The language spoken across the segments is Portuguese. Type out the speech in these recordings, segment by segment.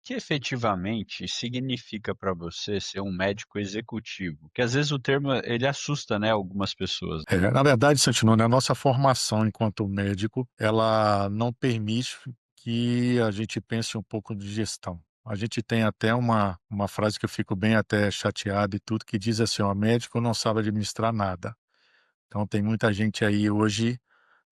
que efetivamente significa para você ser um médico executivo? Que às vezes o termo ele assusta, né, algumas pessoas. Na verdade, Santinone, a nossa formação enquanto médico, ela não permite que a gente pense um pouco de gestão. A gente tem até uma frase que eu fico bem até chateado e tudo, que diz assim: ó, médico não sabe administrar nada. Então tem muita gente aí hoje,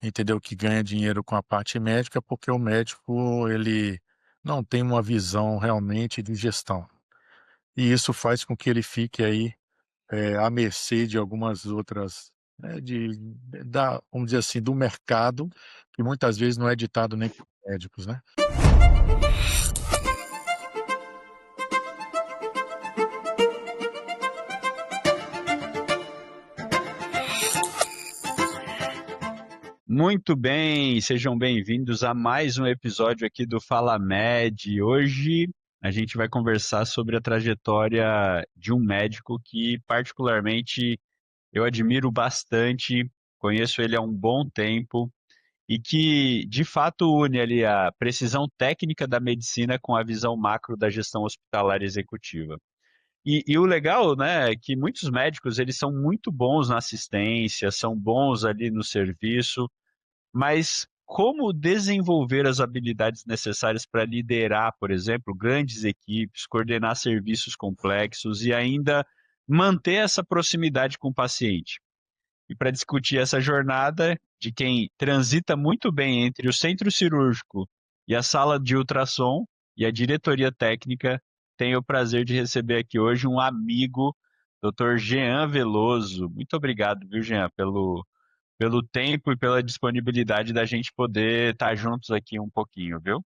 entendeu, que ganha dinheiro com a parte médica porque o médico ele não tem uma visão realmente de gestão. E isso faz com que ele fique aí à mercê de algumas outras, vamos dizer assim, do mercado, que muitas vezes não é ditado nem por médicos, né. Muito bem, sejam bem-vindos a mais um episódio aqui do Fala Med. Hoje a gente vai conversar sobre a trajetória de um médico que particularmente eu admiro bastante, conheço ele há um bom tempo e que de fato une ali a precisão técnica da medicina com a visão macro da gestão hospitalar executiva. E o legal, né, é que muitos médicos eles são muito bons na assistência, são bons ali no serviço, mas como desenvolver as habilidades necessárias para liderar, por exemplo, grandes equipes, coordenar serviços complexos e ainda manter essa proximidade com o paciente? E para discutir essa jornada de quem transita muito bem entre o centro cirúrgico e a sala de ultrassom e a diretoria técnica, tenho o prazer de receber aqui hoje um amigo, Dr. Jean Veloso. Muito obrigado, viu, Jean, pelo tempo e pela disponibilidade da gente poder estar juntos aqui um pouquinho, viu?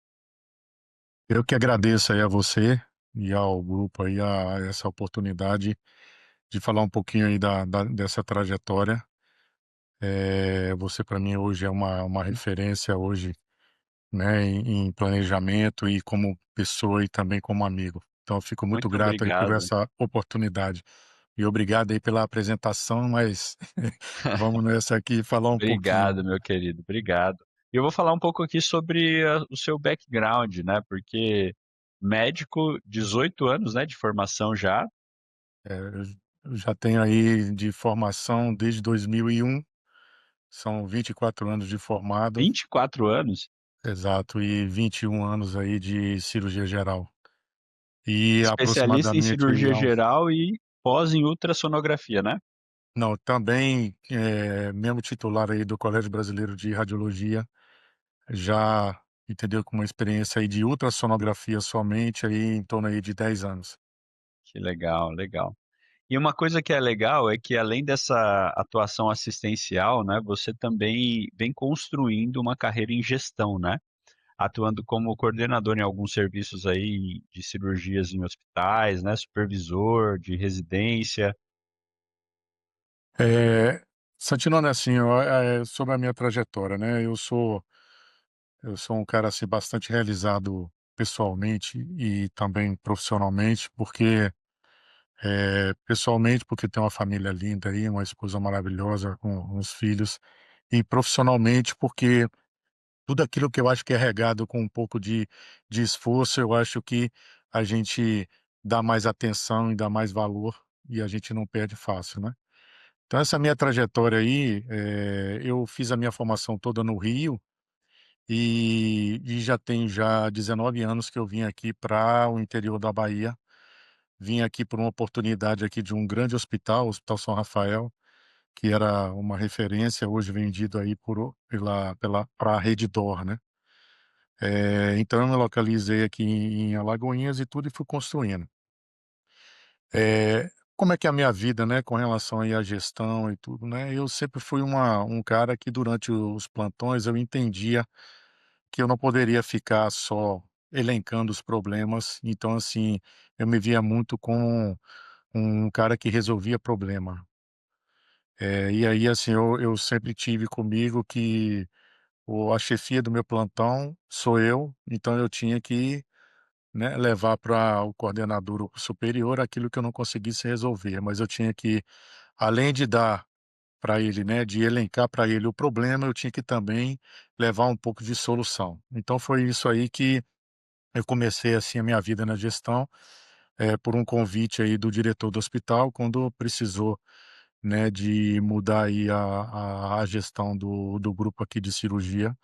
Eu que agradeço aí a você e ao grupo aí a essa oportunidade de falar um pouquinho aí dessa trajetória. Você para mim hoje é uma referência hoje, né, em planejamento e como pessoa e também como amigo. Então eu fico muito Muito grato aí por obrigado. essa oportunidade. E obrigado aí pela apresentação, mas vamos nessa aqui falar um pouquinho. Obrigado, meu querido, obrigado. E eu vou falar um pouco aqui sobre o seu background, né, porque médico, 18 anos, né, de formação já, Eu já tenho aí de formação desde 2001, são 24 anos de formado, 24 anos, exato, e 21 anos aí de cirurgia geral. E especialista em aproximadamente aí cirurgia há uns geral e pós em ultrassonografia, né? não, também, mesmo titular aí do Colégio Brasileiro de Radiologia, já, entendeu, com uma experiência aí de ultrassonografia somente aí em torno aí de 10 anos. Que legal, legal. E uma coisa que é legal é que além dessa atuação assistencial, né, você também vem construindo uma carreira em gestão, né? Atuando como coordenador em alguns serviços aí de cirurgias em hospitais, né, supervisor de residência. Eh, Santinona, assim, sobre a minha trajetória, né, eu sou um cara, assim, bastante realizado pessoalmente e também profissionalmente, porque, pessoalmente, porque tenho uma família linda aí, uma esposa maravilhosa com uns filhos, e profissionalmente, porque tudo aquilo que eu acho que é regado com um pouco de esforço, eu acho que a gente dá mais atenção e dá mais valor, e a gente não perde fácil, né. Então essa minha trajetória aí, eu fiz a minha formação toda no Rio, e já tem já 19 anos que eu vim aqui para o interior da Bahia. Vim aqui por uma oportunidade aqui de um grande hospital, o Hospital São Rafael, que era uma referência, hoje vendido aí pela pra Redditor, né. Então eu me localizei aqui em Alagoinhas e tudo e fui construindo. Como é que é a minha vida, né, com relação aí à gestão e tudo, né, eu sempre fui um cara que durante os plantões eu entendia que eu não poderia ficar só elencando os problemas, então assim, eu me via muito como um cara que resolvia problema. E aí assim, eu sempre tive comigo que a chefia do meu plantão sou eu, então eu tinha que, né, levar para o coordenador ou superior aquilo que eu não conseguisse resolver, mas eu tinha que, além de dar para ele, né, de elencar para ele o problema, eu tinha que também levar um pouco de solução. Então foi isso aí que eu comecei, assim, a minha vida na gestão, por um convite aí do diretor do hospital, quando precisou, né, de mudar aí a gestão do grupo aqui de cirurgia,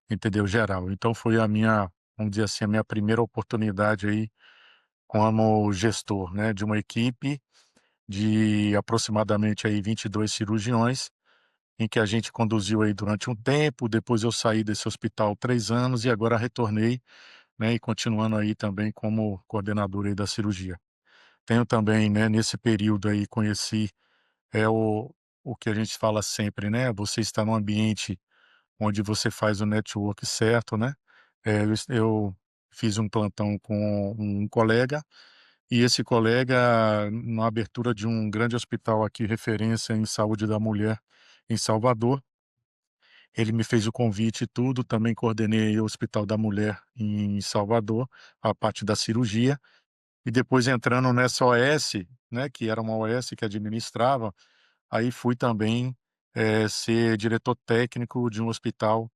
entendeu, geral. Então foi a minha, vamos dizer assim, a minha primeira oportunidade aí como gestor, né, de uma equipe de aproximadamente aí 22 cirurgiões, em que a gente conduziu aí durante um tempo, depois eu saí desse hospital 3 anos e agora retornei, né, e continuando aí também como coordenador aí da cirurgia. Tenho também, né, nesse período aí conheci, é o que a gente fala sempre, né, você está num ambiente onde você faz o network certo, né. Eu fiz um plantão com um colega, e esse colega, na abertura de um grande hospital aqui, referência em saúde da mulher em Salvador, ele me fez o convite e tudo, também coordenei o Hospital da Mulher em Salvador, a parte da cirurgia, e depois entrando nessa OS, né, que era uma OS que administrava, aí fui também, ser diretor técnico de um hospital,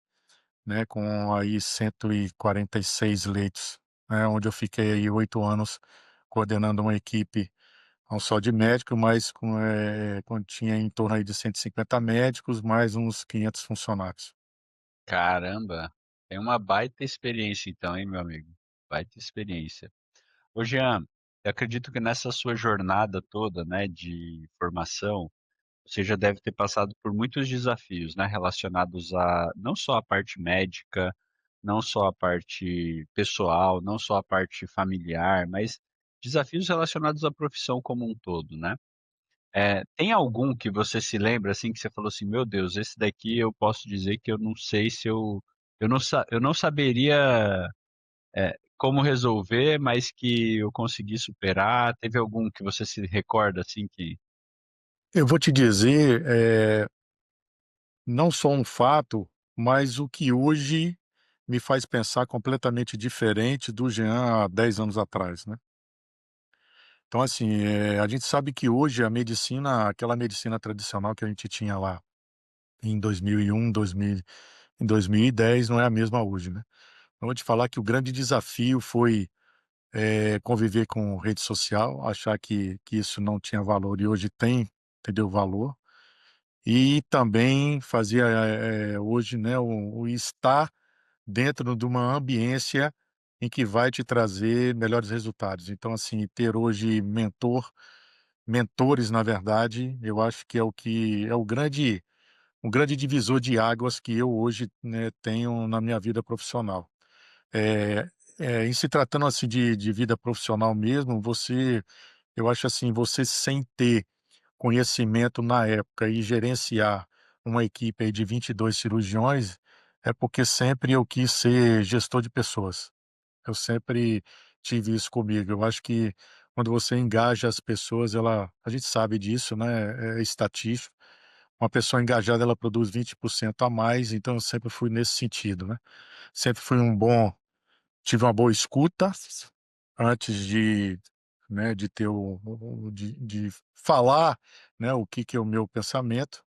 né, com aí 146 leitos, né, onde eu fiquei aí 8 anos coordenando uma equipe, não só de médico, mas com tinha em torno aí de 150 médicos, mais uns 500 funcionários. Caramba, é uma baita experiência então, hein, meu amigo? Baita experiência. Ô Jean, eu acredito que nessa sua jornada toda, né, de formação, você já deve ter passado por muitos desafios, né, relacionados a não só a parte médica, não só a parte pessoal, não só a parte familiar, mas desafios relacionados à profissão como um todo, né? Tem algum que você se lembra, assim, que você falou assim: "Meu Deus, esse daqui eu posso dizer que eu não sei se eu não saberia, como resolver, mas que eu consegui superar"? Teve algum que você se recorda, assim, que Eu vou te dizer, não só um fato, mas o que hoje me faz pensar completamente diferente do Jean há 10 anos atrás, né. Então, assim, a gente sabe que hoje a medicina, aquela medicina tradicional que a gente tinha lá em 2001, 2000, em 2010, não é a mesma hoje, né. Eu vou te falar que o grande desafio foi, conviver com rede social, achar que isso não tinha valor e hoje tem, entendeu, valor. E também fazia, hoje, né, o estar dentro de uma ambiência em que vai te trazer melhores resultados. Então, assim, ter hoje mentores, na verdade, eu acho que é o um grande divisor de águas que eu hoje, né, tenho na minha vida profissional. Eh em se tratando, assim, de vida profissional mesmo, eu acho assim, você sem ter conhecimento na época e gerenciar uma equipe aí de 22 cirurgiões, é porque sempre eu quis ser gestor de pessoas. Eu sempre tive isso comigo. Eu acho que quando você engaja as pessoas, a gente sabe disso, né, é estatístico. Uma pessoa engajada, ela produz 20% a mais, então eu sempre fui nesse sentido, né. Sempre fui um bom Tive uma boa escuta antes de, né, de ter de falar, né, o que é o meu pensamento,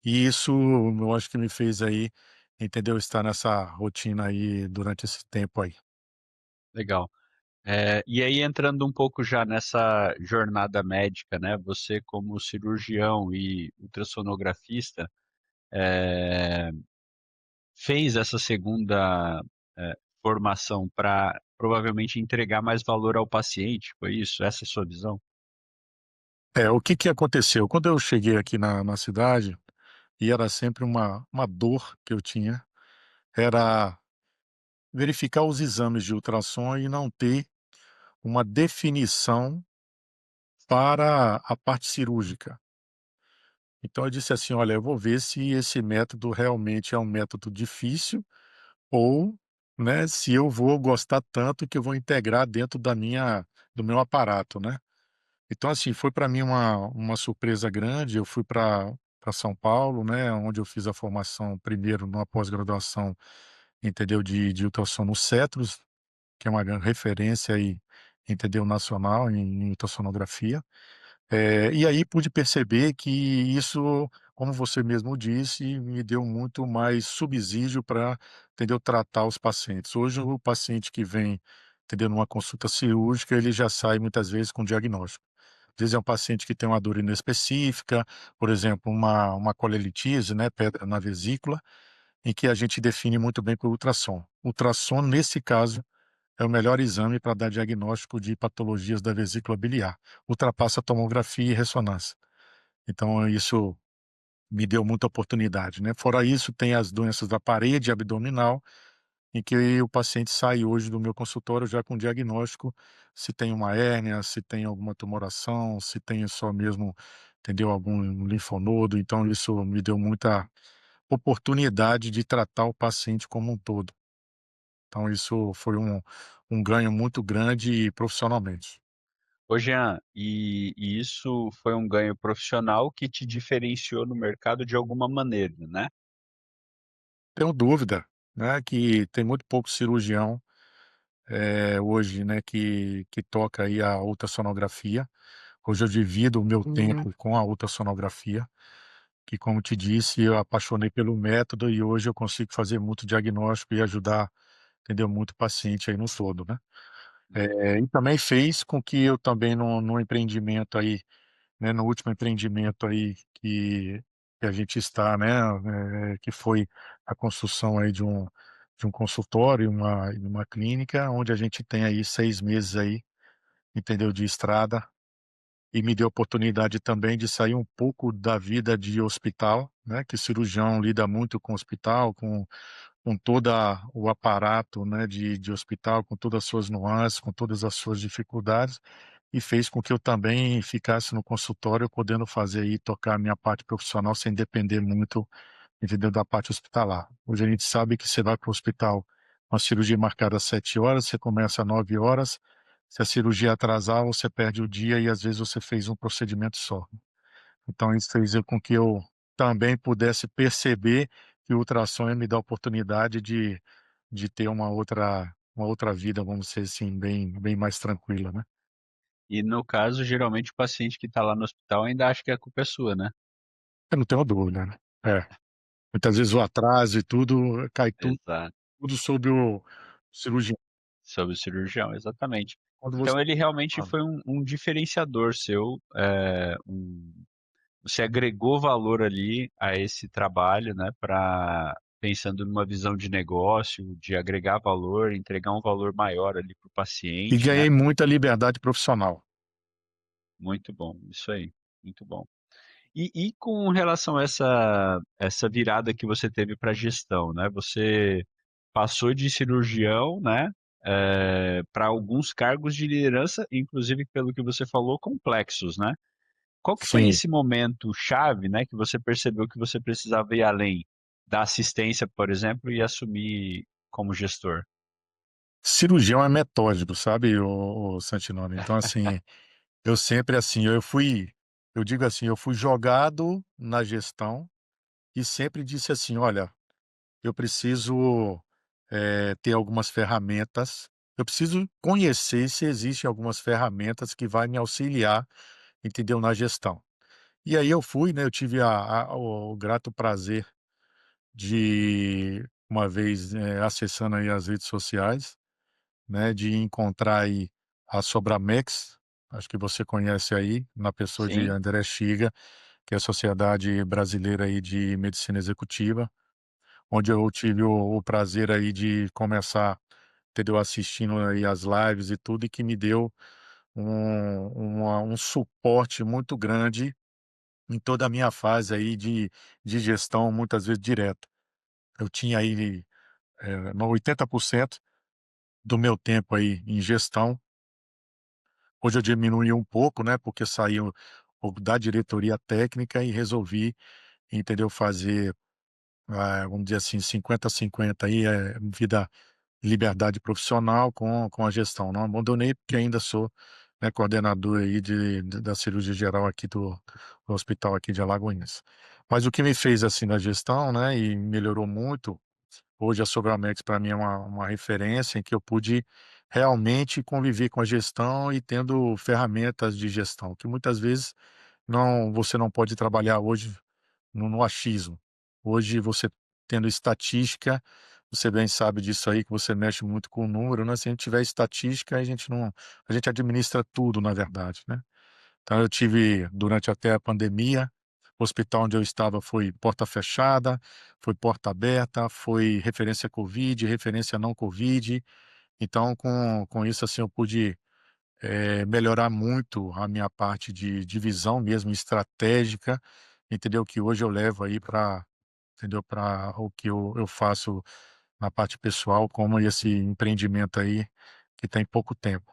e isso eu acho que me fez aí, entendeu, estar nessa rotina aí durante esse tempo aí. legal. E aí entrando um pouco já nessa jornada médica, né, você como cirurgião e ultrassonografista, eh, fez essa segunda, formação para provavelmente entregar mais valor ao paciente, foi isso? Essa é a sua visão? O que que aconteceu? Quando eu cheguei aqui na cidade, e era sempre uma dor que eu tinha, era verificar os exames de ultrassom e não ter uma definição para a parte cirúrgica. Então eu disse assim: "Olha, eu vou ver se esse método realmente é um método difícil ou, né, se eu vou gostar tanto que eu vou integrar dentro da minha do meu aparato, né". Então, assim, foi para mim uma surpresa grande. Eu fui para São Paulo, né, onde eu fiz a formação primeiro numa pós-graduação, entendeu, de ultrassom no Cetros, que é uma referência aí, entendeu, nacional em ultrassonografia. E aí pude perceber que isso como você mesmo disse, me deu muito mais subsídio para, entendeu, tratar os pacientes. Hoje o paciente que vem, entendeu, numa consulta cirúrgica, ele já sai muitas vezes com diagnóstico. Às vezes é um paciente que tem uma dor inespecífica, por exemplo, uma colelitise, né, pedra na vesícula, em que a gente define muito bem por ultrassom. Ultrassom, nesse caso, é o melhor exame para dar diagnóstico de patologias da vesícula biliar. Ultrapassa a tomografia e ressonância. Então isso me deu muita oportunidade, né. Fora isso, tem as doenças da parede abdominal, em que o paciente sai hoje do meu consultório já com diagnóstico, se tem uma hérnia, se tem alguma tumoração, se tem só mesmo, entendeu, algum linfonodo. Então isso me deu muita oportunidade de tratar o paciente como um todo. Então isso foi um ganho muito grande profissionalmente. Ô Jean, e isso foi um ganho profissional que te diferenciou no mercado de alguma maneira, né? Tenho dúvida, né, que tem muito pouco cirurgião, hoje, né, que toca aí a ultrassonografia. Hoje eu divido o meu tempo com a ultrassonografia, que como te disse, eu apaixonei pelo método e hoje eu consigo fazer muito diagnóstico e ajudar, entendeu, muito paciente aí no todo, né. E também fez com que eu também no empreendimento aí, né, no último empreendimento aí que a gente está, né, que foi a construção aí de um consultório, uma clínica, onde a gente tem aí 6 meses aí, entendeu, de estrada, e me deu a oportunidade também de sair um pouco da vida de hospital, né, que cirurgião lida muito com hospital, com toda o aparato, né, de hospital, com todas as suas nuances, com todas as suas dificuldades, e fez com que eu também ficasse no consultório podendo fazer e tocar a minha parte profissional sem depender muito, entendeu, da parte hospitalar. Hoje a gente sabe que você vai para o hospital, uma cirurgia marcada às 7 horas, você começa às 9 horas, se a cirurgia atrasar, você perde o dia e às vezes você fez um procedimento só. Então isso fez com que eu também pudesse perceber que o ultrassom ia me dar a oportunidade de ter uma outra vida, vamos dizer assim, bem mais tranquila, né. E no caso, geralmente o paciente que está lá no hospital ainda acha que a culpa é sua, né? Eu não tenho dúvida, né. É, muitas vezes o atraso e tudo, cai Exato, tudo sobre o cirurgião. sobre o cirurgião, exatamente. Quando você Então ele realmente ah, foi um diferenciador seu, você agregou valor ali a esse trabalho, né, para pensando numa visão de negócio, de agregar valor, entregar um valor maior ali para o e paciente, né? ganhei muita liberdade profissional. Muito bom, isso aí, muito bom. E com relação a essa virada que você teve para gestão, né, você passou de cirurgião, né, para alguns cargos de liderança, inclusive pelo que você falou, complexos, né. Qual que foi Sim, esse momento chave, né, que você percebeu que você precisava ir além da assistência, por exemplo, e assumir como gestor? cirurgião é metódico, sabe, o Santinoni. Então, assim, eu sempre assim, eu digo assim, eu fui jogado na gestão e sempre disse assim: "Olha, eu preciso, ter algumas ferramentas, eu preciso conhecer se existem algumas ferramentas que vai me auxiliar, entendeu, na gestão". E aí eu fui, né, eu tive o grato prazer de uma vez, acessando aí as redes sociais, né, de encontrar aí a Sobramex, acho que você conhece aí, na pessoa de Sim, André Xiga, que é a Sociedade Brasileira aí de Medicina Executiva, onde eu tive o prazer aí de começar, entendeu, assistindo aí as lives e tudo, e que me deu um suporte muito grande em toda a minha fase aí de gestão, muitas vezes direta. Eu tinha aí, no 80% do meu tempo aí em gestão. Hoje eu diminui um pouco, né, porque saiu um pouco da diretoria técnica e resolvi, entendeu, fazer, vamos dizer assim, 50-50 aí, vida liberdade profissional com a gestão. Não abandonei, porque ainda sou, né, coordenador aí da cirurgia geral aqui do hospital aqui de Alagoinhas. Mas o que me fez, assim, na gestão, né, e melhorou muito, hoje a Sobramex para mim é uma referência em que eu pude realmente conviver com a gestão e tendo ferramentas de gestão, que muitas vezes você não pode trabalhar hoje, no achismo. Hoje você tendo estatística, você bem sabe disso aí, que você mexe muito com o número, né, se a gente tiver estatística, a gente administra tudo, na verdade, né. Então eu tive, durante até a pandemia, o hospital onde eu estava foi porta fechada, foi porta aberta, foi referência covid, referência não covid, então com isso, assim, eu pude, melhorar muito a minha parte de visão mesmo estratégica, entendeu, que hoje eu levo aí para, entendeu, para o que eu faço na parte pessoal, como esse empreendimento aí, que tem pouco tempo.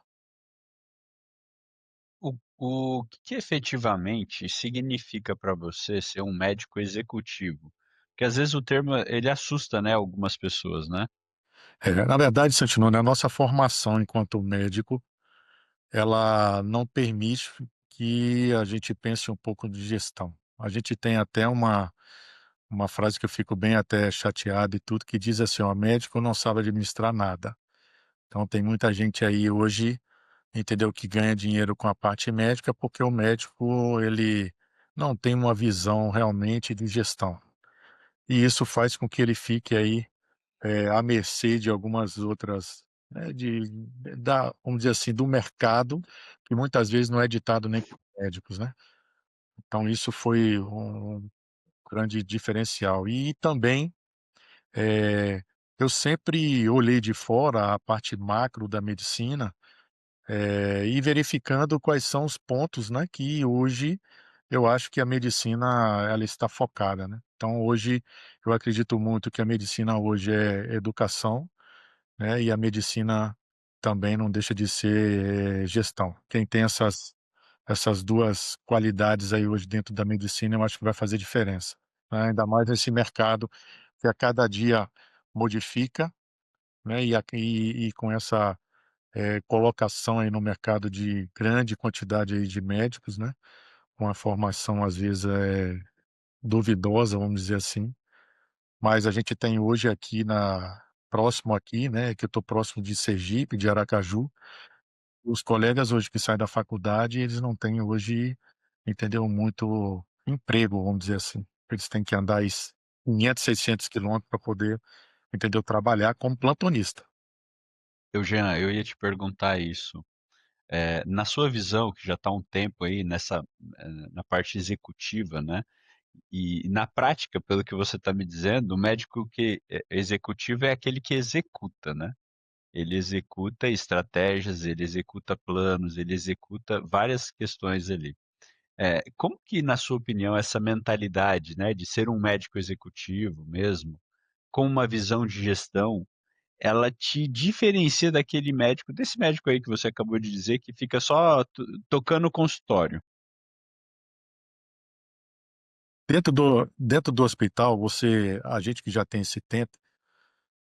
O que efetivamente significa para você ser um médico executivo? Porque às vezes o termo ele assusta, né, algumas pessoas, né. Na verdade, Santino, né, a nossa formação enquanto médico, ela não permite que a gente pense um pouco de gestão. A gente tem até uma frase que eu fico bem até chateado e tudo, que diz assim: "Ó, médico não sabe administrar nada". Então tem muita gente aí hoje, entendeu, que ganha dinheiro com a parte médica, porque o médico ele não tem uma visão realmente de gestão. E isso faz com que ele fique aí, à mercê de algumas outras, né, vamos dizer assim, do mercado, que muitas vezes não é ditado nem por médicos, né. Então isso foi um grande diferencial. E também, eh, eu sempre olhei de fora a parte macro da medicina, e verificando quais são os pontos, né, que hoje eu acho que a medicina ela está focada, né. Então hoje eu acredito muito que a medicina hoje é educação, né, e a medicina também não deixa de ser, gestão. Quem tem essas 2 qualidades aí hoje dentro da medicina, eu acho que vai fazer diferença, né, ainda mais nesse mercado que a cada dia modifica, né, e com essa, colocação aí no mercado de grande quantidade aí de médicos, né, com a formação às vezes, duvidosa, vamos dizer assim, mas a gente tem hoje aqui próximo aqui, né, que eu estou próximo de Sergipe, de Aracaju, os colegas hoje que saem da faculdade, eles não têm hoje, entendeu, muito emprego, vamos dizer assim. Eles têm que andar 500, 600 quilômetros para poder, entendeu, trabalhar como plantonista. Jean, eu ia te perguntar isso. Na sua visão, que já está há um tempo aí na parte executiva, né, e na prática, pelo que você está me dizendo, o médico que é executivo é aquele que executa, né. Ele executa estratégias, ele executa planos, ele executa várias questões ali. Como que, na sua opinião, essa mentalidade, né, de ser um médico executivo mesmo, com uma visão de gestão, ela te diferencia desse médico aí que você acabou de dizer que fica só tocando o consultório? Dentro do hospital, a gente que já tem esse tempo,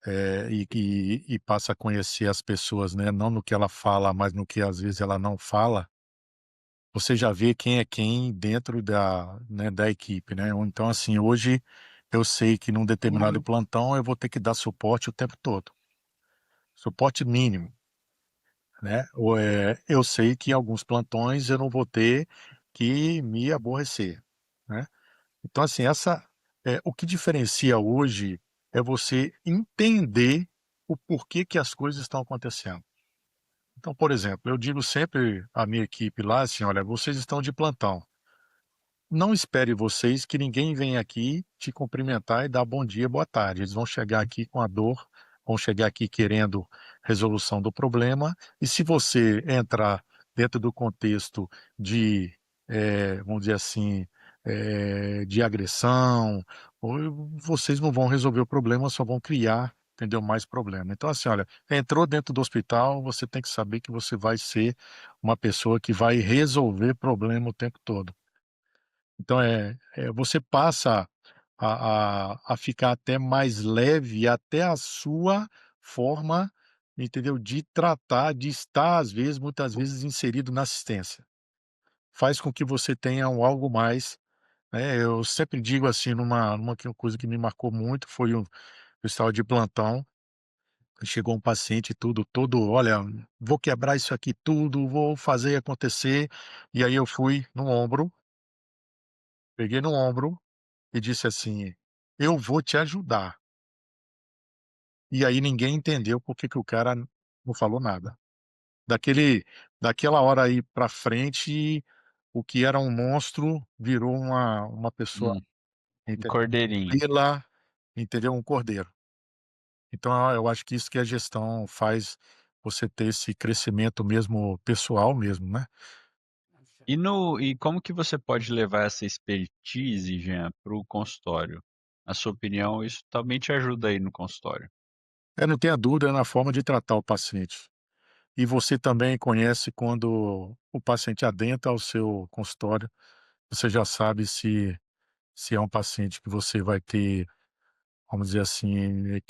e passa a conhecer as pessoas, né, não no que ela fala, mas no que às vezes ela não fala, você já vê quem é quem dentro da equipe, né. Ou então, assim, hoje eu sei que num determinado plantão eu vou ter que dar suporte o tempo todo, suporte mínimo, né. Eu sei que em alguns plantões eu não vou ter que me aborrecer, né. Então, assim, o que diferencia hoje é você entender o porquê que as coisas estão acontecendo. Então, por exemplo, eu digo sempre à minha equipe lá assim: "Olha, vocês estão de plantão. Não espere vocês que ninguém venha aqui te cumprimentar e dar bom dia, boa tarde. Eles vão chegar aqui com a dor, vão chegar aqui querendo resolução do problema, e se você entrar dentro do contexto de, vamos dizer assim, de agressão, ou vocês não vão resolver o problema, só vão criar, entendeu, mais problema. Então, assim, olha, entrou dentro do hospital, você tem que saber que você vai ser uma pessoa que vai resolver problema o tempo todo. Então, você passa a ficar até mais leve, até a sua forma, entendeu, de tratar, de estar, às vezes, muitas vezes, inserido na assistência. Faz com que você tenha algo mais, né, eu sempre digo assim, numa coisa que me marcou muito, foi eu estava de plantão, chegou um paciente tudo todo: "Olha, vou quebrar isso aqui tudo, vou fazer acontecer", e aí eu fui no ombro, peguei no ombro e disse assim: "Eu vou te ajudar". E aí ninguém entendeu por que que o cara não falou nada. Daquele daquela hora aí pra frente, o que era um monstro virou uma pessoa, Hum, um entendeu, cordeirinho. tranquila, entendeu, um cordeiro. Então, eu acho que isso que a gestão faz você ter esse crescimento mesmo pessoal mesmo, né. E como que você pode levar essa expertise, Jean, para o consultório? Na sua opinião, isso também te ajuda aí no consultório. Não tenha dúvida na forma de tratar o paciente. E você também conhece quando o paciente adentra ao seu consultório, você já sabe se é um paciente que você vai ter, vamos dizer assim,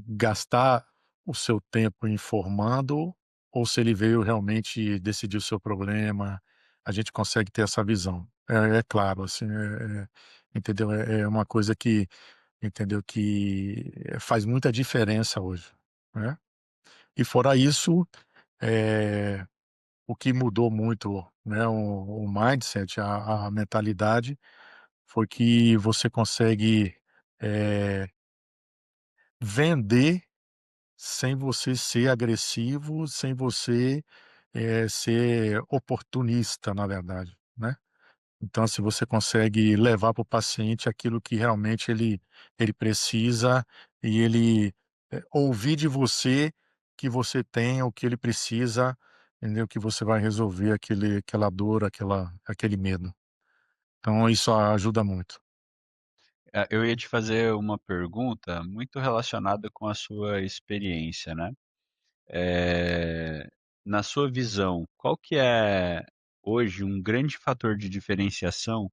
gastar o seu tempo informando, ou se ele veio realmente decidir o seu problema, a gente consegue ter essa visão. É claro, assim, entendeu? É uma coisa que, entendeu, que faz muita diferença hoje, né. E fora isso, eh, o que mudou muito, né, o mindset, a mentalidade, foi que você consegue, eh, vender sem você ser agressivo, sem você, ser oportunista, na verdade, né. Então, se você consegue levar para o paciente aquilo que realmente ele precisa e ele, ouvir de você que você tem o que ele precisa, entendeu, que você vai resolver aquela dor, aquele medo. Então isso ajuda muito. Eu ia te fazer uma pergunta muito relacionada com a sua experiência, né. Na sua visão, qual que é hoje um grande fator de diferenciação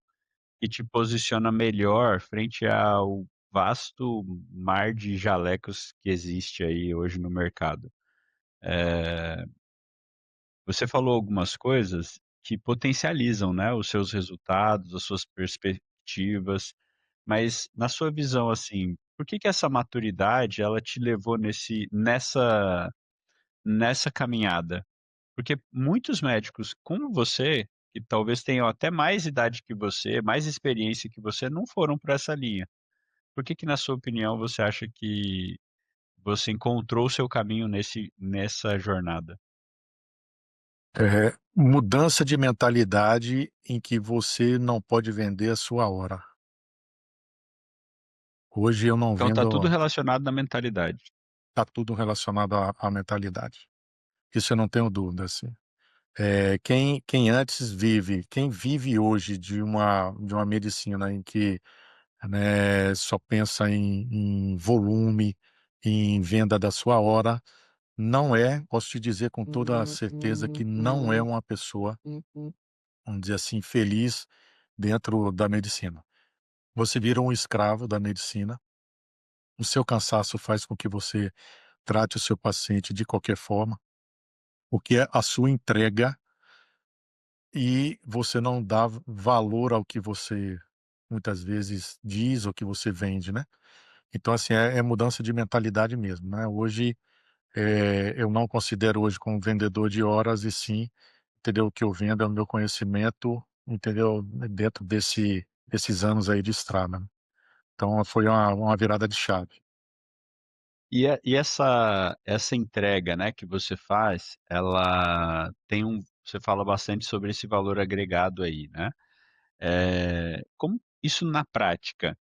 que te posiciona melhor frente ao vasto mar de jalecos que existe aí hoje no mercado? Você falou algumas coisas que potencializam, né, os seus resultados, as suas perspectivas, mas na sua visão, assim, por que que essa maturidade ela te levou nessa caminhada? Porque muitos médicos como você, que talvez tenham até mais idade que você, mais experiência que você, não foram por essa linha. Por que que, na sua opinião, você acha que você encontrou o seu caminho nessa jornada? Mudança de mentalidade em que você não pode vender a sua hora. Hoje eu não Então tá tudo vendo. relacionado na mentalidade. Tá tudo relacionado à mentalidade. Isso eu não tenho dúvida, assim. Quem vive hoje de uma medicina em que, né, só pensa em volume, em venda da sua hora, posso te dizer com toda a certeza que não é uma pessoa, vamos dizer assim, feliz dentro da medicina. Você vira um escravo da medicina, o seu cansaço faz com que você trate o seu paciente de qualquer forma, porque é a sua entrega e você não dá valor ao que você muitas vezes diz ou que você vende, né. Então, assim, é mudança de mentalidade mesmo, né. Hoje, eu não considero hoje como vendedor de horas e sim, entendeu, o que eu vendo é o meu conhecimento, entendeu, dentro desses anos aí de estrada, né. Então foi uma virada de chave. E essa entrega, né, que você faz, ela tem você fala bastante sobre esse valor agregado aí, né. Como isso na prática,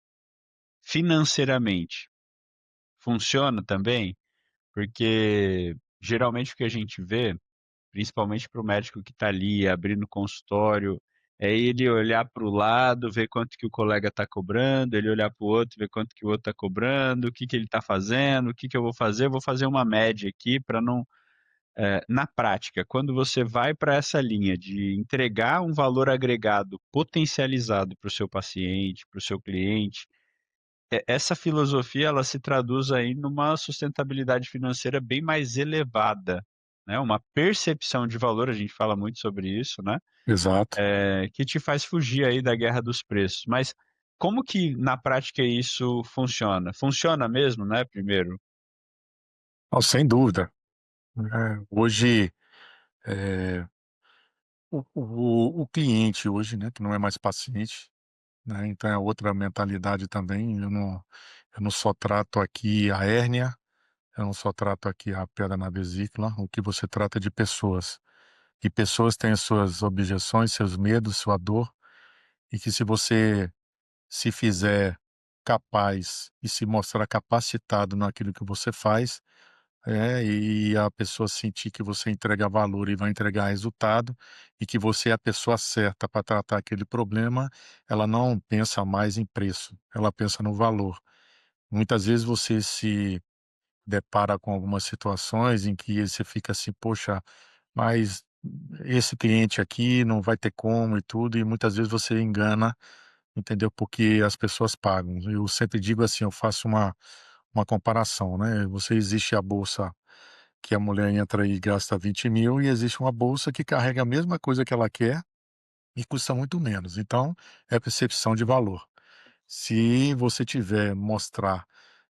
financeiramente, funciona também? Porque geralmente o que a gente vê, principalmente para o médico que está ali abrindo consultório, é ele olhar para o lado, ver quanto que o colega está cobrando, ele olhar para o outro, ver quanto que o outro está cobrando, o que que ele está fazendo, o que que eu vou fazer, eu vou fazer uma média aqui para não na prática, quando você vai para essa linha de entregar um valor agregado potencializado para o seu paciente, para o seu cliente, essa filosofia ela se traduz aí numa sustentabilidade financeira bem mais elevada, né, uma percepção de valor, a gente fala muito sobre isso, né, Exato. que te faz fugir aí da guerra dos preços. Mas como que na prática isso funciona? Funciona mesmo, né, primeiro? Não, sem dúvida, né. Hoje, eh, o cliente hoje, né, que não é mais paciente, né, então é outra mentalidade também. Eu não só trato aqui a hérnia, eu não só trato aqui a pedra na vesícula, o que você trata é de pessoas. E pessoas têm as suas objeções, seus medos, sua dor, e que se você se fizer capaz e se mostrar capacitado naquilo que você faz, e a pessoa sentir que você entrega valor e vai entregar resultado, e que você é a pessoa certa para tratar aquele problema, ela não pensa mais em preço, ela pensa no valor. Muitas vezes você se depara com algumas situações em que você fica assim: "Poxa, mas esse cliente aqui não vai ter como e tudo", e muitas vezes você engana, entendeu, porque as pessoas pagam. Eu sempre digo assim, eu faço uma comparação, né, você existe a bolsa que a mulher entra e gasta 20.000 e existe uma bolsa que carrega a mesma coisa que ela quer e custa muito menos, então é percepção de valor. Se você tiver mostrar,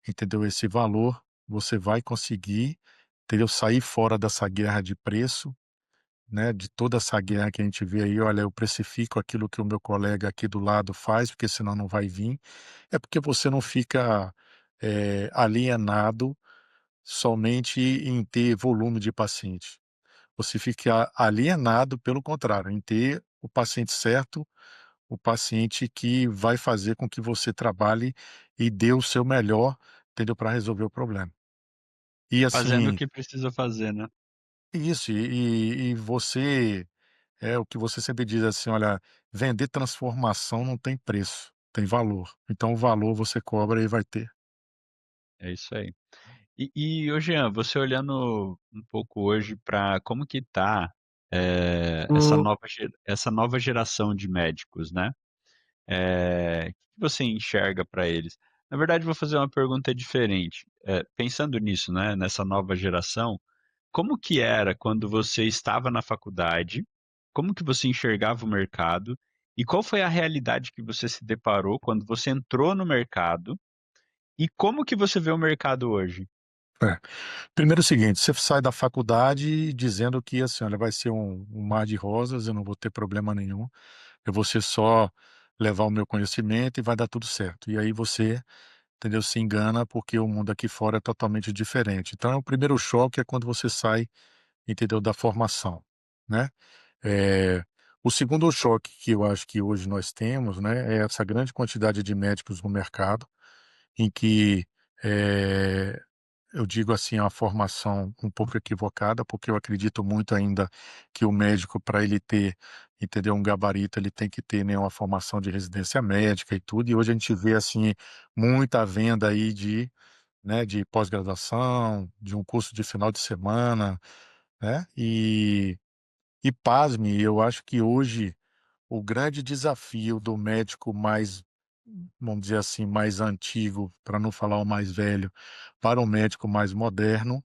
entendeu, esse valor, você vai conseguir, entendeu, sair fora dessa guerra de preço, né, de toda essa guerra que a gente vê aí: "Olha, eu precifico aquilo que o meu colega aqui do lado faz, porque senão não vai vir". É porque você não fica, alienado somente em ter volume de paciente. Você fica alienado, pelo contrário, em ter o paciente certo, o paciente que vai fazer com que você trabalhe e dê o seu melhor, entendeu, para resolver o problema. E Fazendo o assim que precisa fazer, né? isso, e você é o que você sempre diz assim: "Olha, vender transformação não tem preço, tem valor. Então o valor você cobra e vai ter". É isso aí. Ô Jean, você olhando um pouco hoje para como que tá, essa nova geração de médicos, né, o que que você enxerga para eles? Na verdade, vou fazer uma pergunta diferente, pensando nisso, né, nessa nova geração, como que era quando você estava na faculdade? Como que você enxergava o mercado? E qual foi a realidade que você se deparou quando você entrou no mercado? E como que você vê o mercado hoje? É. Primeiro é o seguinte, você sai da faculdade dizendo que, assim: "Olha, vai ser um mar de rosas, eu não vou ter problema nenhum, eu vou ser só levar o meu conhecimento e vai dar tudo certo". E aí você, entendeu, se engana, porque o mundo aqui fora é totalmente diferente. Então, o primeiro choque é quando você sai, entendeu, da formação, né. Eh, o segundo choque que eu acho que hoje nós temos, né, é essa grande quantidade de médicos no mercado, em que, eh eu digo assim, é uma formação um pouco equivocada, porque eu acredito muito ainda que o médico, para ele ter, entendeu, um gabarito, ele tem que ter, né, uma formação de residência médica e tudo, e hoje a gente vê, assim, muita venda aí de, né, de pós-graduação, de um curso de final de semana, né, e pasme, eu acho que hoje o grande desafio do médico mais, vamos dizer assim, mais antigo, para não falar o mais velho, para o médico mais moderno,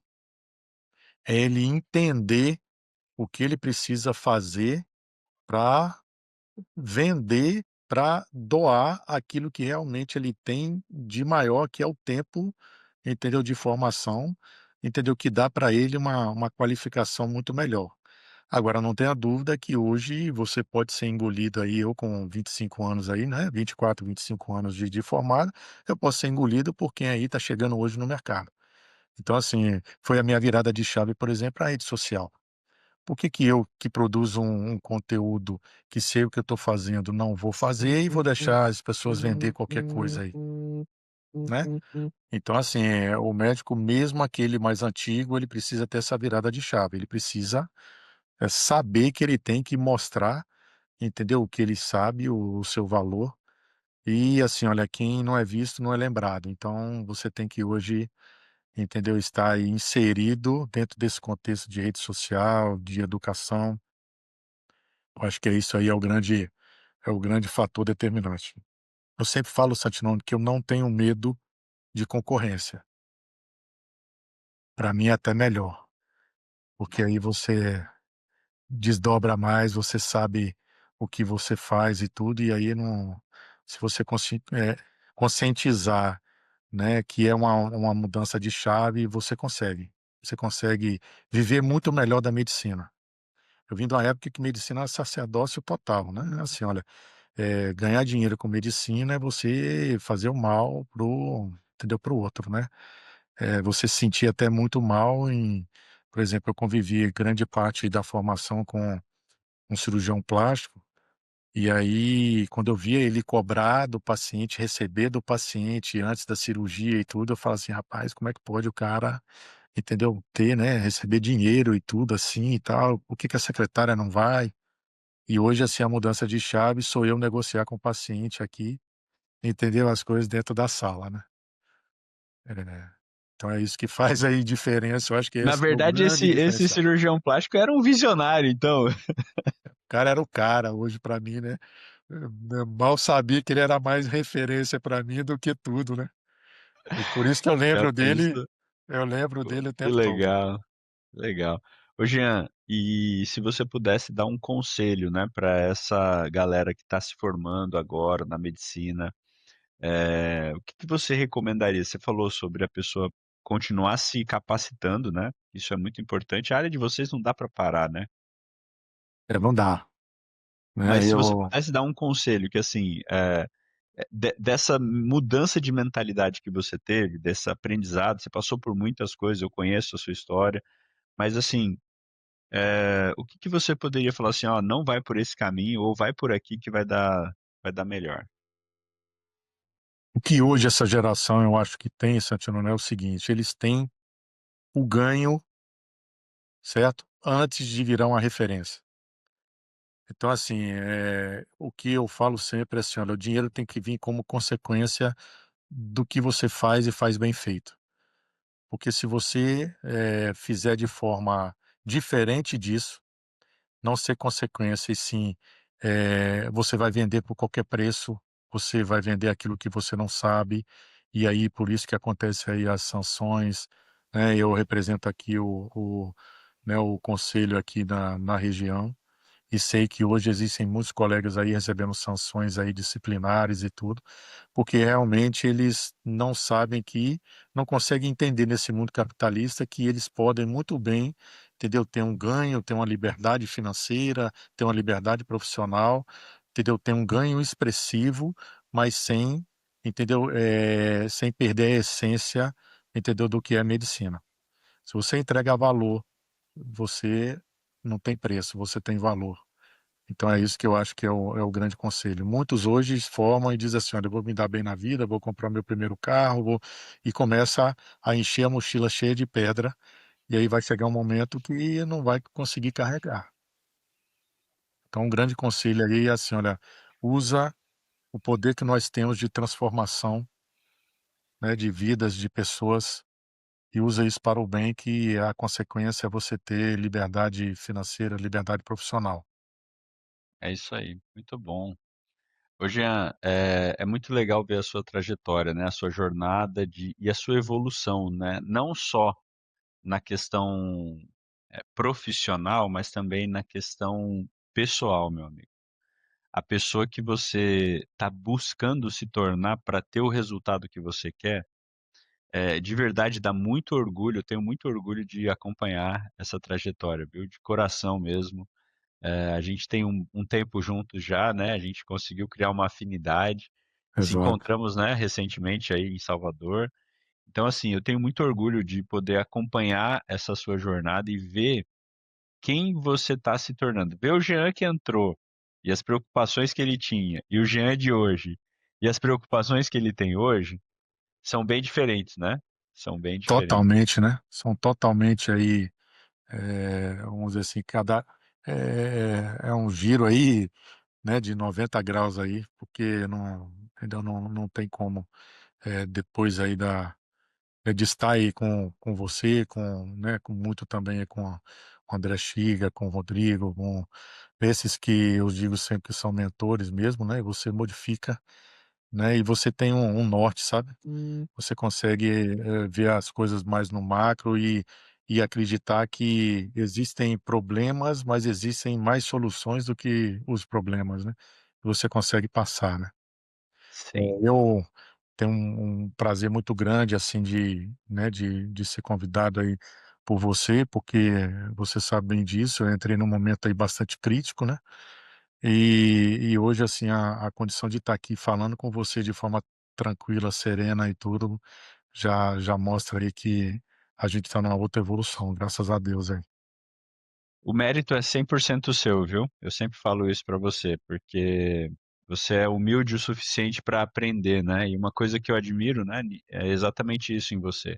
é ele entender o que ele precisa fazer para vender, para doar aquilo que realmente ele tem de maior, que é o tempo, entendeu, de formação, entendeu, que dá para ele uma qualificação muito melhor. Agora não tenha dúvida que hoje você pode ser engolido aí, eu com 25 anos aí, né, 24, 25 anos de formado, eu posso ser engolido por quem aí está chegando hoje no mercado. Então assim, foi a minha virada de chave, por exemplo, a rede social. Por que que eu, que produzo um conteúdo, que sei o que eu estou fazendo, não vou fazer e vou deixar as pessoas vender qualquer coisa aí, né? Então assim, o médico, mesmo aquele mais antigo, ele precisa ter essa virada de chave, ele precisa, saber que ele tem que mostrar, entendeu, o que ele sabe, o seu valor, e assim, olha, quem não é visto não é lembrado, então você tem que hoje, entendeu, estar aí inserido dentro desse contexto de rede social, de educação. Eu acho que é isso aí, é o grande fator determinante. Eu sempre falo, Santinone, que eu não tenho medo de concorrência. Para mim é até melhor, porque aí você desdobra mais, você sabe o que você faz e tudo, e aí não, se você conscientizar, né, que é uma mudança de chave, você consegue. Você consegue viver muito melhor da medicina. Eu vim de uma época que medicina era sacerdócio total, né, assim, olha, ganhar dinheiro com medicina é você fazer o mal entendeu, para o outro, né. Você se sentir até muito mal por exemplo, eu convivi grande parte da formação com um cirurgião plástico, e aí quando eu via ele cobrar do paciente, receber do paciente antes da cirurgia e tudo, eu falo assim: "Rapaz, como é que pode o cara, entendeu, ter, né, receber dinheiro e tudo assim e tal, por que que a secretária não vai?". E hoje, assim, a mudança de chave sou eu negociar com o paciente aqui, entendeu, as coisas dentro da sala, né. É. Então é isso que faz aí diferença, eu acho que Na esse que é o verdade, grande esse diferencial. cirurgião plástico era um visionário, então. O cara era o cara hoje pra mim, né. Eu mal sabia que ele era mais referência pra mim do que tudo, né. E por isso que Já pensou? eu lembro Pô, dele o que tempo todo. legal, legal. Ô Jean, e se você pudesse dar um conselho, né, para essa galera que está se formando agora na medicina, o que que você recomendaria? Você falou sobre a pessoa continuar se capacitando, né, isso é muito importante. A área de vocês não dá para parar, né. Não dá, Mas né, se você eu pudesse dar um conselho que, assim, dessa mudança de mentalidade que você teve, desse aprendizado, você passou por muitas coisas, eu conheço a sua história, mas assim, o que que você poderia falar assim: "Ó, não vai por esse caminho ou vai por aqui que vai dar melhor"? o que hoje essa geração eu acho que tem, Santino, né, é o seguinte, eles têm o ganho, certo, antes de virar uma referência. Então, assim, o que eu falo sempre é assim: "Olha, o dinheiro tem que vir como consequência do que você faz e faz bem feito". Porque se você, fizer de forma diferente disso, não ser consequência e sim, você vai vender por qualquer preço, você vai vender aquilo que você não sabe, e aí por isso que acontece aí as sanções, né. Eu represento aqui né, o conselho aqui na região, e sei que hoje existem muitos colegas aí recebendo sanções aí disciplinares e tudo, porque realmente eles não sabem não conseguem entender nesse mundo capitalista que eles podem muito bem, entendeu, ter um ganho, ter uma liberdade financeira, ter uma liberdade profissional, entendeu, ter um ganho expressivo, mas sem, entendeu, sem perder a essência, entendeu, do que é medicina. Se você entrega valor, você não tem preço, você tem valor. Então é isso que eu acho que é o grande conselho. Muitos hoje formam e dizem assim: "Olha, eu vou me dar bem na vida, vou comprar meu primeiro carro, vou", e começa a encher a mochila cheia de pedra, e aí vai chegar um momento que não vai conseguir carregar. Então um grande conselho aí é assim: olha, usa o poder que nós temos de transformação, né, de vidas de pessoas, e usa isso para o bem, que a consequência é você ter liberdade financeira, liberdade profissional. É isso aí, muito bom. Ô Jean, é muito legal ver a sua trajetória, né, a sua jornada e a sua evolução, né, não só na questão, profissional, mas também na questão pessoal, meu amigo. A pessoa que você está buscando se tornar para ter o resultado que você quer, de verdade dá muito orgulho, eu tenho muito orgulho de acompanhar essa trajetória, viu, de coração mesmo. A gente tem um tempo juntos já, né, a gente conseguiu criar uma afinidade, se Exato. encontramos, né, recentemente aí em Salvador. Então, assim, eu tenho muito orgulho de poder acompanhar essa sua jornada e ver quem você está se tornando. Ver o Jean que entrou e as preocupações que ele tinha, e o Jean de hoje, e as preocupações que ele tem hoje, são bem diferentes, né? São bem diferentes. Totalmente, né, são totalmente aí, vamos dizer assim, é um giro aí, né, de 90 graus aí, porque não, entendeu, não tem como, depois aí de estar aí com você, né, com muito também com o André Xiga, com o Rodrigo, com esses que eu digo sempre que são mentores mesmo, né, você modifica, né, e você tem um norte, sabe. Você consegue, ver as coisas mais no macro e acreditar que existem problemas, mas existem mais soluções do que os problemas, né. Você consegue passar, né. Sim. Eu tenho um prazer muito grande, assim, né, de ser convidado aí por você, porque você sabe bem disso, eu entrei num momento aí bastante crítico, né. E hoje, assim, a condição de estar aqui falando com você de forma tranquila, serena e tudo, já mostra aí que a gente está numa outra evolução, graças a Deus aí. O mérito é 100% seu, viu? Eu sempre falo isso pra você, porque você é humilde o suficiente para aprender, né? E uma coisa que eu admiro, né, é exatamente isso em você.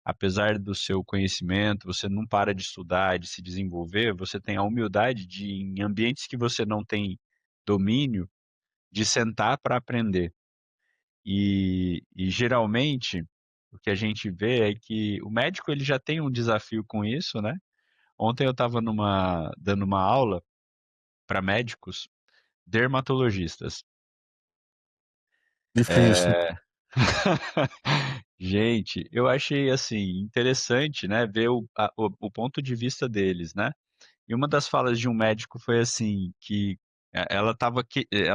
Apesar do seu conhecimento, você não para de estudar, de se desenvolver, você tem a humildade de, em ambientes que você não tem domínio, de sentar para aprender. E geralmente o que a gente vê é que o médico ele já tem um desafio com isso, né? Ontem eu estava dando uma aula para médicos dermatologistas. Difícil. É, gente, eu achei assim interessante, né, ver o ponto de vista deles, né? E uma das falas de um médico foi assim, que ela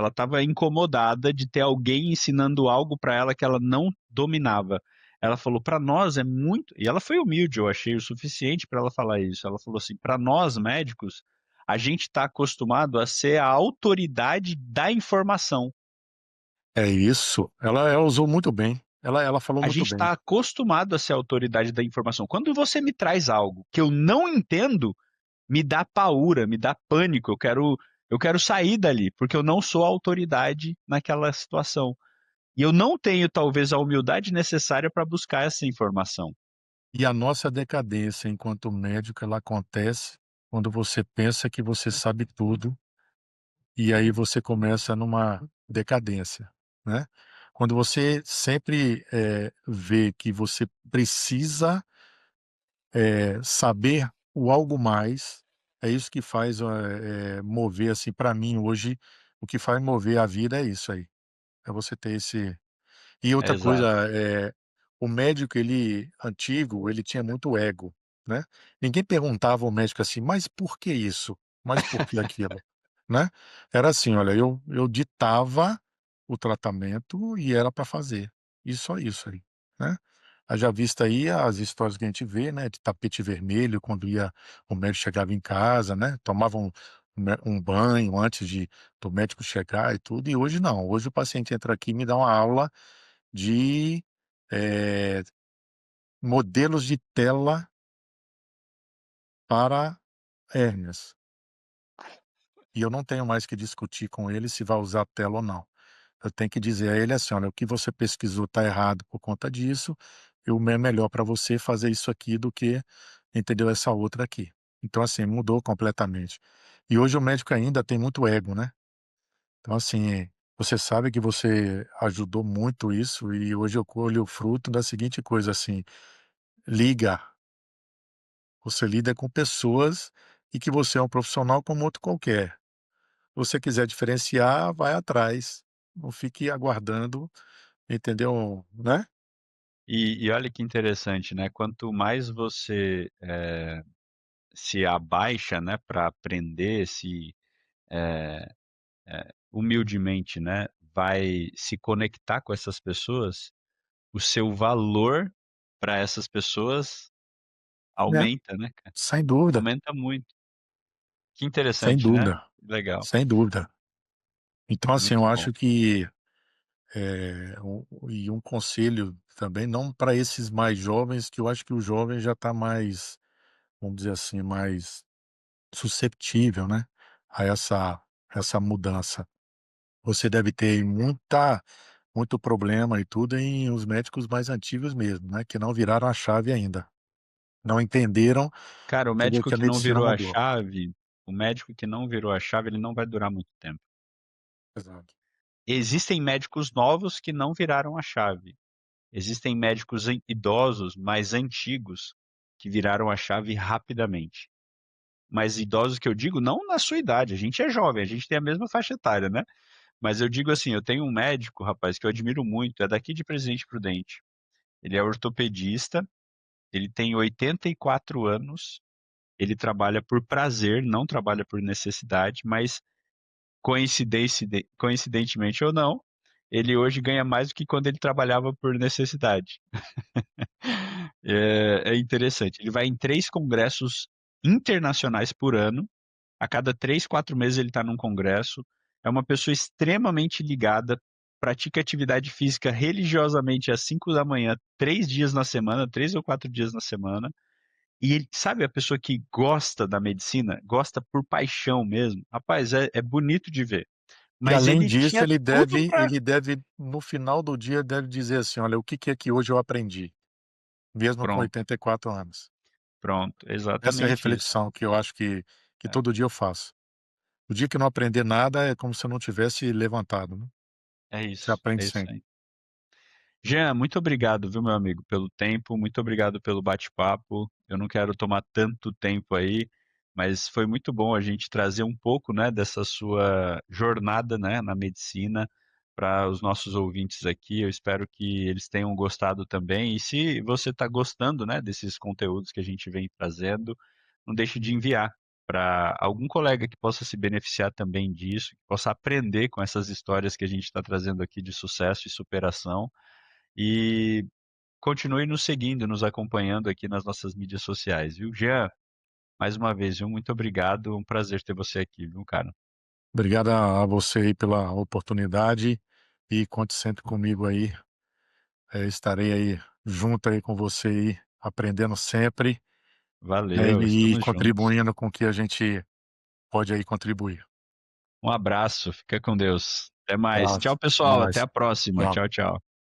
estava incomodada de ter alguém ensinando algo para ela que ela não dominava. Ela falou, para nós é muito, e ela foi humilde, eu achei o suficiente para ela falar isso. Ela falou assim, para nós médicos, a gente está acostumado a ser a autoridade da informação. É isso. Ela usou muito bem. Ela falou A muito gente bem. está acostumado a ser a autoridade da informação. Quando você me traz algo que eu não entendo, me dá paura, me dá pânico. Eu quero sair dali, porque eu não sou a autoridade naquela situação. E eu não tenho, talvez, a humildade necessária para buscar essa informação. E a nossa decadência enquanto médico, ela acontece quando você pensa que você sabe tudo, e aí você começa numa decadência, né. Quando você sempre, vê que você precisa, saber o algo mais, é isso que faz, mover, assim, para mim hoje, o que faz mover a vida é isso aí, é você ter esse. E outra coisa, Exato. o médico ele antigo, ele tinha muito ego, né. Ninguém perguntava ao médico assim: "Mas por que isso? Mas por que aquilo?", né. Era assim: "Olha, eu ditava o tratamento e era para fazer, e só isso aí", né. Haja vista aí as histórias que a gente vê, né, de tapete vermelho quando o médico chegava em casa, né, tomava um banho antes de do médico chegar e tudo, e hoje não, hoje o paciente entra aqui e me dá uma aula de, eh, modelos de tela para hérnias. E eu não tenho mais que discutir com ele se vai usar tela ou não. Eu tenho que dizer a ele assim: "Olha, o que você pesquisou está errado por conta disso, e o é melhor para você fazer isso aqui do que, entendeu, essa outra aqui". Então, assim, mudou completamente. E hoje o médico ainda tem muito ego, né. Então, assim, você sabe que você ajudou muito isso e hoje eu colho o fruto da seguinte coisa, assim: liga. Você lida com pessoas e que você é um profissional como outro qualquer. Se você quiser diferenciar, vai atrás, não fique aguardando, entendeu, né. E olha que interessante, né? Quanto mais você se abaixa, né, para aprender, se humildemente, né, vai se conectar com essas pessoas, o seu valor para essas pessoas É, aumenta, né, cara? sem dúvida, Aumenta muito. Que sem interessante, né? dúvida, Legal, sem dúvida. Então, assim, muito eu bom. acho que, um conselho também, não para esses mais jovens, que eu acho que o jovem já está mais, vamos dizer assim, mais susceptível, né, a essa mudança. Você deve ter muito problema e tudo em os médicos mais antigos mesmo, né, que não viraram a chave ainda. Não entenderam, Cara, entendeu, que a medicina mudou. o médico que não virou a chave, ele não vai durar muito tempo. Exato. Existem médicos novos que não viraram a chave. Existem médicos idosos mais antigos que viraram a chave rapidamente. Mas idosos que eu digo, não na sua idade, a gente é jovem, a gente tem a mesma faixa etária, né? Mas eu digo assim, eu tenho um médico, rapaz, que eu admiro muito, é daqui de Presidente Prudente. Ele é ortopedista, ele tem 84 anos, ele trabalha por prazer, não trabalha por necessidade, mas coincidentemente ou não, ele hoje ganha mais do que quando ele trabalhava por necessidade. É interessante. Ele vai em 3 congressos internacionais por ano. A cada 3, 4 meses ele está num congresso. É uma pessoa extremamente ligada, pratica atividade física religiosamente às 5 da manhã, 3 dias na semana, 3 ou 4 dias na semana. E ele sabe a pessoa que gosta da medicina, gosta por paixão mesmo? Rapaz, é bonito de ver. E Mas além ele disso, tinha ele tudo deve pra ele deve, no final do dia, deve dizer assim: "Olha, o que que é que hoje eu aprendi?", mesmo com pronto, 84 anos. pronto, Essa é a exatamente isso. reflexão que eu acho que É, todo dia eu faço. O dia que eu não aprender nada é como se eu não tivesse levantado, né. Você aprende é isso sempre. aí. Jean, muito obrigado, viu, meu amigo, pelo tempo, muito obrigado pelo bate-papo. Eu não quero tomar tanto tempo aí, mas foi muito bom a gente trazer um pouco, né, dessa sua jornada, né, na medicina para os nossos ouvintes aqui. Eu espero que eles tenham gostado também. E se você está gostando, né, desses conteúdos que a gente vem trazendo, não deixe de enviar para algum colega que possa se beneficiar também disso, que possa aprender com essas histórias que a gente está trazendo aqui de sucesso e superação. E continue nos seguindo, nos acompanhando aqui nas nossas mídias sociais, viu? Jean, mais uma vez, viu? Muito obrigado. Um prazer ter você aqui, viu, cara? Obrigado a você aí pela oportunidade e conte sempre comigo aí. Estarei aí junto aí com você aí, aprendendo sempre, né, Valeu, e estamos juntos. contribuindo com o que a gente pode aí contribuir. Um abraço, fica com Deus. Até mais. Abraço, Tchau, até pessoal. Até mais. a próxima. Tchau. Tchau, tchau.